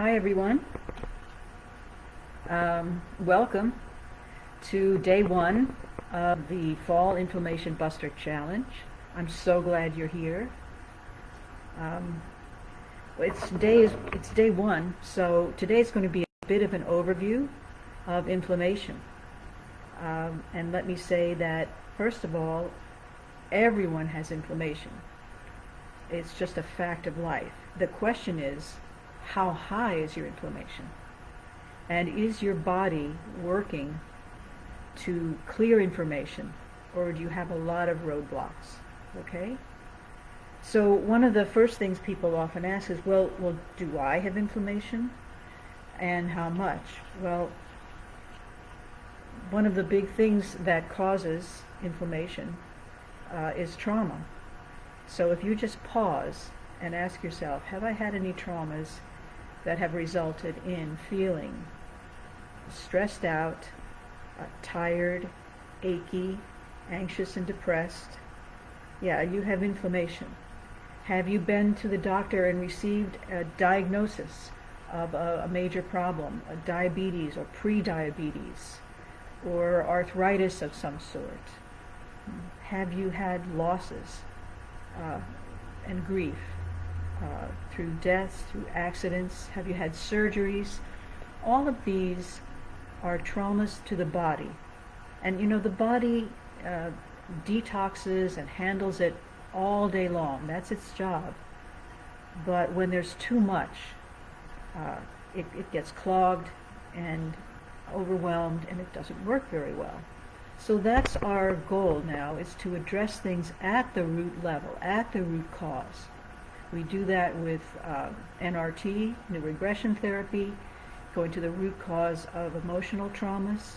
Hi everyone. Welcome to day one of the Fall Inflammation Buster Challenge. I'm so glad you're here. It's day one, so today's going to be a bit of an overview of inflammation. And let me say that, first of all, everyone has inflammation. It's just a fact of life. The question is, how high is your inflammation? And is your body working to clear inflammation, or do you have a lot of roadblocks? Okay? So one of the first things people often ask is, well, do I have inflammation? And how much? Well, one of the big things that causes inflammation is trauma. So if you just pause and ask yourself, have I had any traumas that have resulted in feeling stressed out, tired, achy, anxious and depressed? Yeah, you have inflammation. Have you been to the doctor and received a diagnosis of a major problem, a diabetes or pre-diabetes, or arthritis of some sort? Have you had losses and grief through deaths, through accidents? Have you had surgeries? All of these are traumas to the body. And you know, the body detoxes and handles it all day long. That's its job. But when there's too much, it gets clogged and overwhelmed, and it doesn't work very well. So that's our goal now, is to address things at the root level, at the root cause. We do that with NRT, new regression therapy, going to the root cause of emotional traumas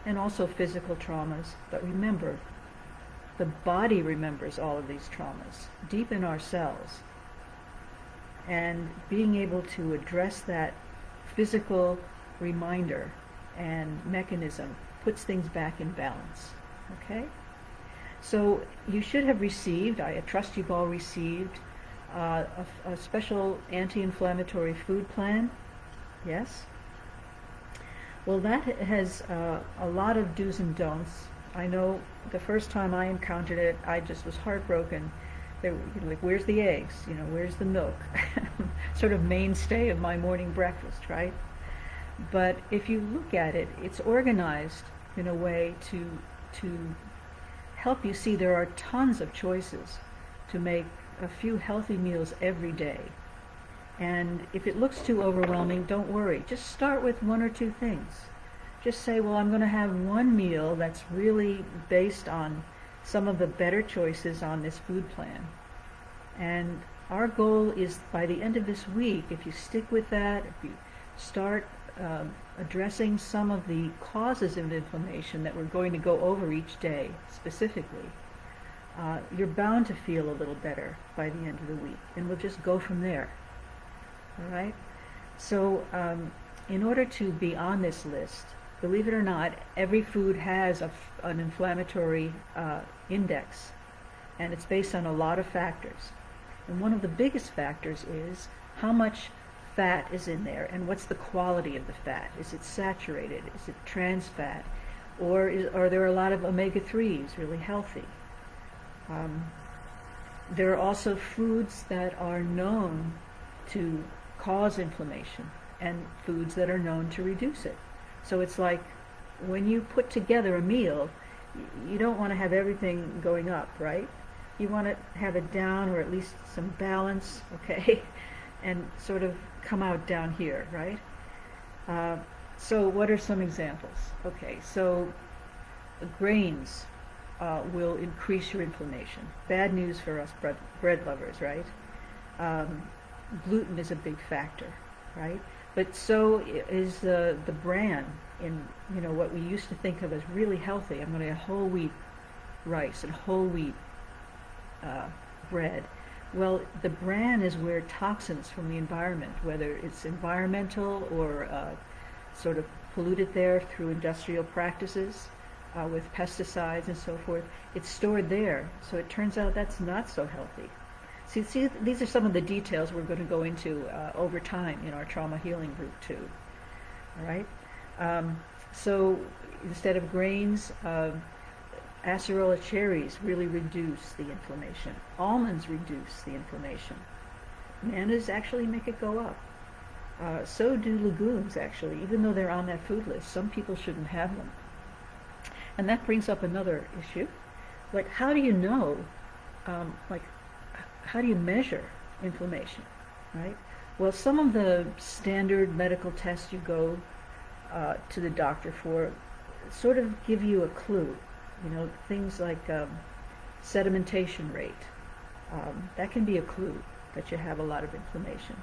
and also physical traumas. But remember, the body remembers all of these traumas deep in our cells. And being able to address that physical reminder and mechanism puts things back in balance. Okay? So you should have received, I trust you've all received, a special anti-inflammatory food plan. Yes? Well, that has a lot of do's and don'ts. I know the first time I encountered it, I just was heartbroken. They were like, where's the eggs? You know, where's the milk? Sort of mainstay of my morning breakfast, right? But if you look at it, it's organized in a way to help you see there are tons of choices to make a few healthy meals every day. And if it looks too overwhelming, don't worry. Just start with one or two things. Just say, well, I'm going to have one meal that's really based on some of the better choices on this food plan. And our goal is, by the end of this week, if you stick with that, if you start addressing some of the causes of inflammation that we're going to go over each day specifically, you're bound to feel a little better by the end of the week, and we'll just go from there. All right? So in order to be on this list, believe it or not, every food has an inflammatory index, and it's based on a lot of factors. And one of the biggest factors is how much fat is in there, and what's the quality of the fat. Is it saturated? Is it trans fat? Or are there a lot of omega-3s, really healthy? There are also foods that are known to cause inflammation and foods that are known to reduce it. So it's like when you put together a meal, you don't want to have everything going up, right? You want to have it down, or at least some balance, okay? And sort of come out down here, right? So what are some examples? Okay, so grains will increase your inflammation. Bad news for us bread lovers, right? Gluten is a big factor, right? But so is the bran in, you know, what we used to think of as really healthy. I'm going to have whole wheat rice and whole wheat bread. Well, the bran is where toxins from the environment, whether it's environmental or sort of polluted there through industrial practices with pesticides and so forth, it's stored there. So it turns out that's not so healthy. See, these are some of the details we're going to go into over time in our trauma healing group too. All right. So instead of grains, acerola cherries really reduce the inflammation. Almonds reduce the inflammation. Bananas actually make it go up. So do legumes, actually, even though they're on that food list. Some people shouldn't have them. And that brings up another issue. Like, how do you know, how do you measure inflammation, right? Well, some of the standard medical tests you go to the doctor for sort of give you a clue. You know, things like sedimentation rate. That can be a clue that you have a lot of inflammation.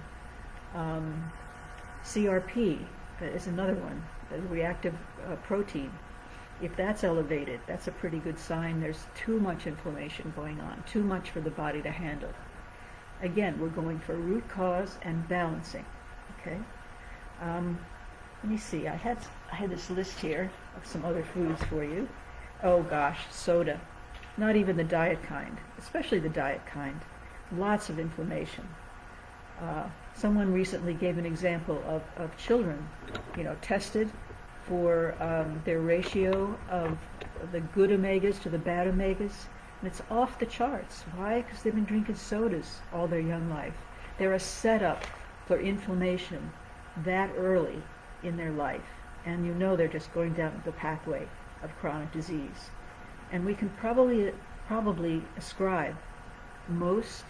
CRP is another one, the reactive protein. If that's elevated, that's a pretty good sign there's too much inflammation going on, too much for the body to handle. Again, we're going for root cause and balancing, okay? Let me see, I had this list here of some other foods for you. Oh gosh, soda. Not even the diet kind, especially the diet kind. Lots of inflammation. Someone recently gave an example of children, tested for their ratio of the good omegas to the bad omegas, and it's off the charts. Why? Because they've been drinking sodas all their young life. They're a setup for inflammation that early in their life, and they're just going down the pathway of chronic disease. And we can probably ascribe most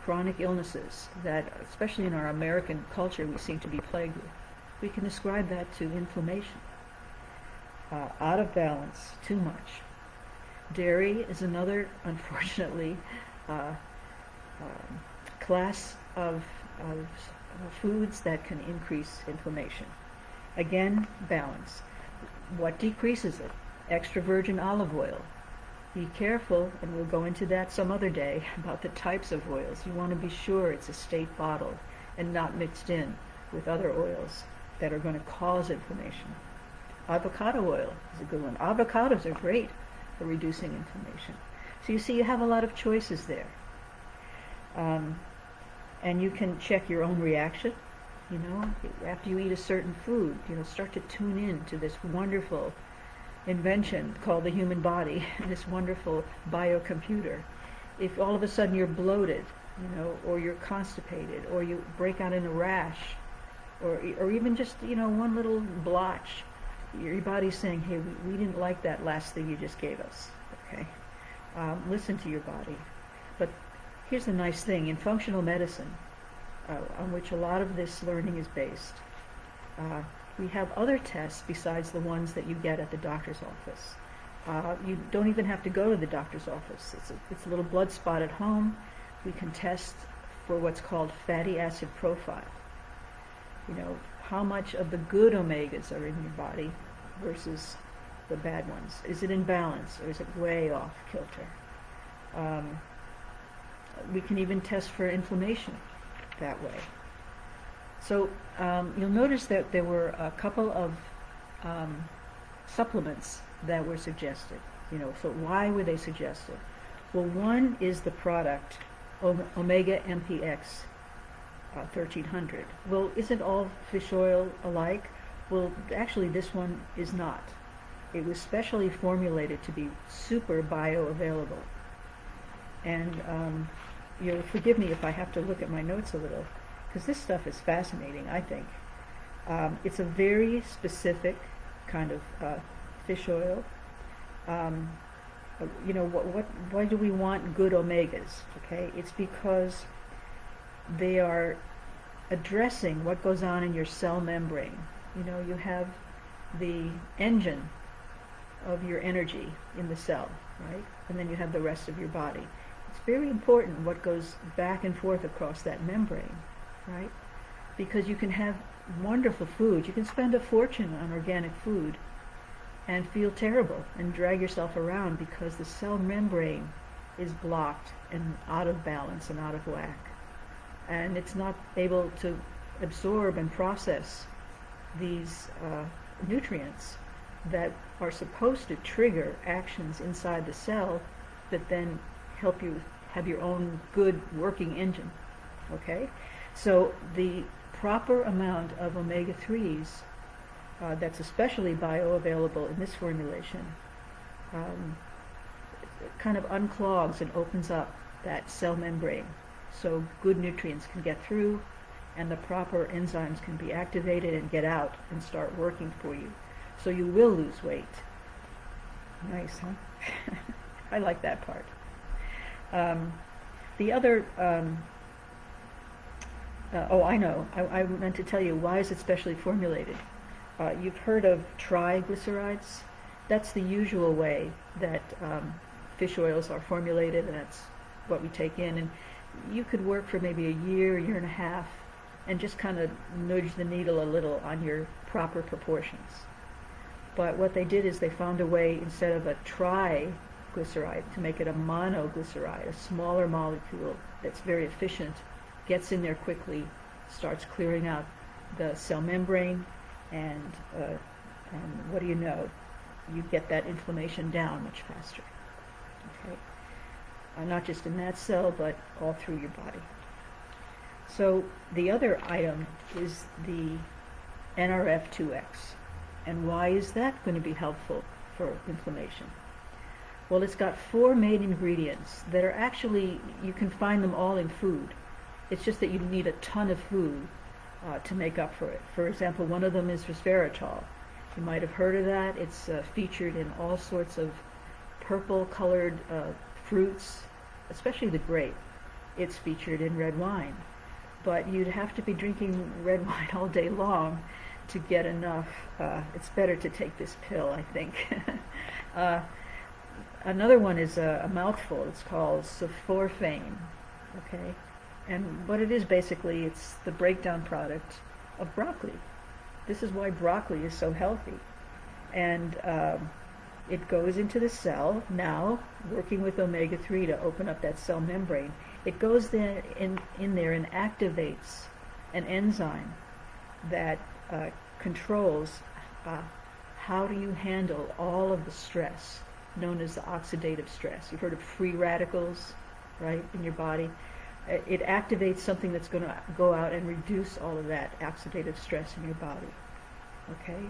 chronic illnesses that, especially in our American culture, we seem to be plagued with. We can ascribe that to inflammation. Out of balance, too much. Dairy is another, unfortunately, class of foods that can increase inflammation. Again, balance. What decreases it? Extra virgin olive oil. Be careful, and we'll go into that some other day, about the types of oils. You want to be sure it's a state bottle and not mixed in with other oils that are going to cause inflammation. Avocado oil is a good one. Avocados are great for reducing inflammation. So you see, you have a lot of choices there. And you can check your own reaction. After you eat a certain food, start to tune in to this wonderful invention called the human body, this wonderful biocomputer. If all of a sudden you're bloated, or you're constipated, or you break out in a rash, or even just, one little blotch, your body's saying, hey, we didn't like that last thing you just gave us, okay? Listen to your body. But here's the nice thing. In functional medicine, on which a lot of this learning is based, we have other tests besides the ones that you get at the doctor's office. You don't even have to go to the doctor's office. It's a little blood spot at home. We can test for what's called fatty acid profile. How much of the good omegas are in your body versus the bad ones. Is it in balance, or is it way off kilter? We can even test for inflammation that way. So you'll notice that there were a couple of supplements that were suggested. So why were they suggested? Well, one is the product Omega MPX 1300. Well, isn't all fish oil alike? Well, actually, this one is not. It was specially formulated to be super bioavailable. And you'll forgive me if I have to look at my notes a little, because this stuff is fascinating, I think. It's a very specific kind of fish oil. Why do we want good omegas? Okay, it's because they are addressing what goes on in your cell membrane. You have the engine of your energy in the cell, right? And then you have the rest of your body. It's very important what goes back and forth across that membrane, right? Because you can have wonderful food. You can spend a fortune on organic food and feel terrible and drag yourself around because the cell membrane is blocked and out of balance and out of whack. And it's not able to absorb and process these nutrients that are supposed to trigger actions inside the cell that then help you have your own good working engine, okay? So the proper amount of omega-3s that's especially bioavailable in this formulation kind of unclogs and opens up that cell membrane so good nutrients can get through and the proper enzymes can be activated and get out and start working for you. So you will lose weight. Nice, huh? I like that part. The other, oh, I know. I meant to tell you, why is it specially formulated? You've heard of triglycerides? That's the usual way that fish oils are formulated, and that's what we take in. And you could work for maybe a year and a half, and just kind of nudge the needle a little on your proper proportions. But what they did is they found a way, instead of a triglyceride, to make it a monoglyceride, a smaller molecule that's very efficient, gets in there quickly, starts clearing out the cell membrane, and what do you know? You get that inflammation down much faster. Okay? Not just in that cell, but all through your body. So the other item is the NRF2X. And why is that going to be helpful for inflammation? Well, it's got 4 main ingredients that are actually, you can find them all in food. It's just that you need a ton of food to make up for it. For example, one of them is resveratrol. You might have heard of that. It's featured in all sorts of purple-colored fruits, especially the grape. It's featured in red wine. But you'd have to be drinking red wine all day long to get enough. It's better to take this pill, I think. Another one is a mouthful. It's called sulforaphane. Okay? And what it is basically, it's the breakdown product of broccoli. This is why broccoli is so healthy. And it goes into the cell now, working with omega-3 to open up that cell membrane. It goes there in there and activates an enzyme that controls how do you handle all of the stress known as the oxidative stress. You've heard of free radicals, right, in your body. It activates something that's going to go out and reduce all of that oxidative stress in your body. Okay?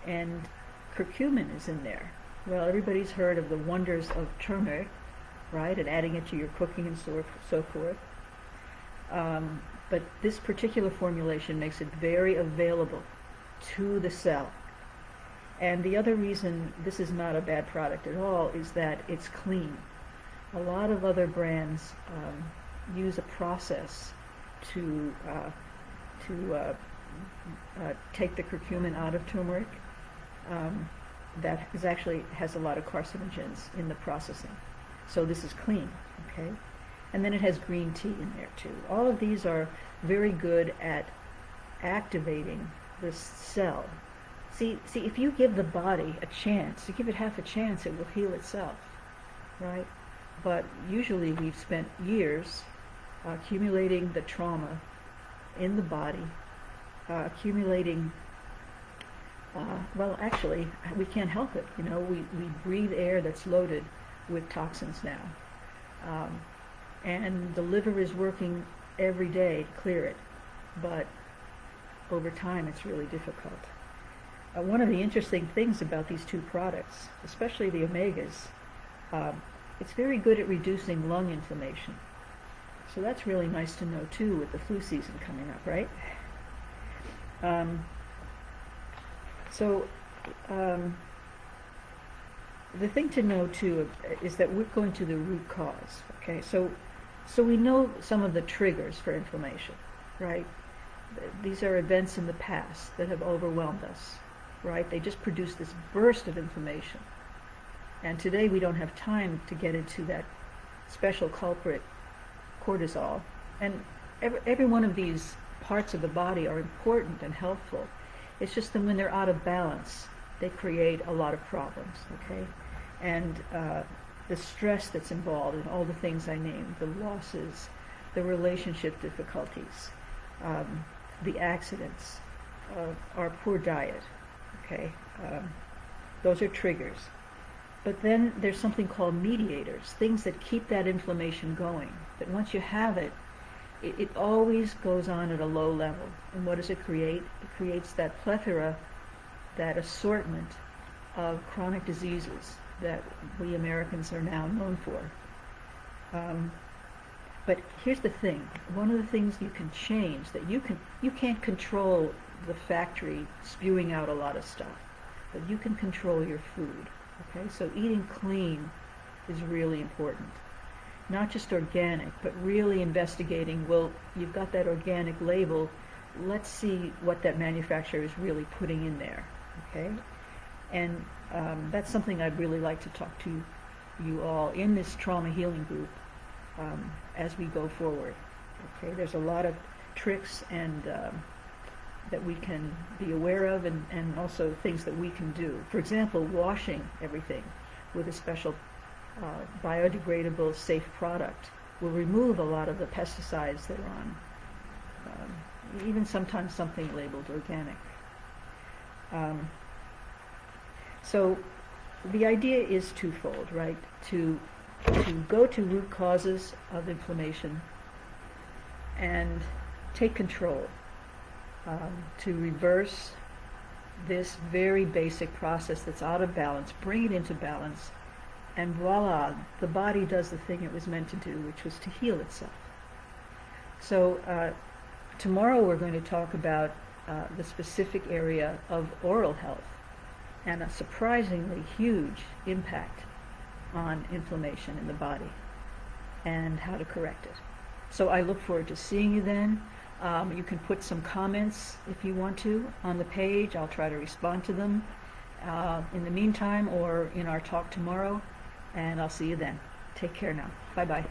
And curcumin is in there. Well, everybody's heard of the wonders of turmeric, right, and adding it to your cooking and so forth. But this particular formulation makes it very available to the cell. And the other reason this is not a bad product at all is that it's clean. A lot of other brands use a process to take the curcumin out of turmeric that is actually has a lot of carcinogens in the processing. So this is clean, okay? And then it has green tea in there too. All of these are very good at activating the cell. See, if you give the body a chance, you give it half a chance, it will heal itself, right? But usually we've spent years accumulating the trauma in the body, accumulating, well, actually, we can't help it. You know, we breathe air that's loaded with toxins now. And the liver is working every day to clear it, but over time it's really difficult. One of the interesting things about these two products, especially the omegas, it's very good at reducing lung inflammation. So that's really nice to know too with the flu season coming up, right? The thing to know too is that we're going to the root cause, okay? So we know some of the triggers for inflammation, right? These are events in the past that have overwhelmed us, right? They just produce this burst of inflammation. And today we don't have time to get into that special culprit, cortisol. And every one of these parts of the body are important and helpful. It's just that when they're out of balance, they create a lot of problems, okay? And the stress that's involved in all the things I named, the losses, the relationship difficulties, the accidents, our poor diet, okay? Those are triggers. But then there's something called mediators, things that keep that inflammation going. That once you have it, it always goes on at a low level. And what does it create? It creates that plethora, that assortment of chronic diseases that we Americans are now known for. But here's the thing. One of the things you can change, that you can't control the factory spewing out a lot of stuff, but you can control your food. Okay, so eating clean is really important. Not just organic, but really investigating, well, you've got that organic label, let's see what that manufacturer is really putting in there, okay? And that's something I'd really like to talk to you all in this trauma healing group as we go forward, okay? There's a lot of tricks and that we can be aware of, and also things that we can do. For example, washing everything with a special biodegradable, safe product will remove a lot of the pesticides that are on, even sometimes something labeled organic. So the idea is twofold, right? To go to root causes of inflammation and take control. To reverse this very basic process that's out of balance, bring it into balance, and voila, the body does the thing it was meant to do, which was to heal itself. So tomorrow we're going to talk about the specific area of oral health and a surprisingly huge impact on inflammation in the body and how to correct it. So I look forward to seeing you then. You can put some comments if you want to on the page. I'll try to respond to them in the meantime or in our talk tomorrow, and I'll see you then. Take care now. Bye-bye.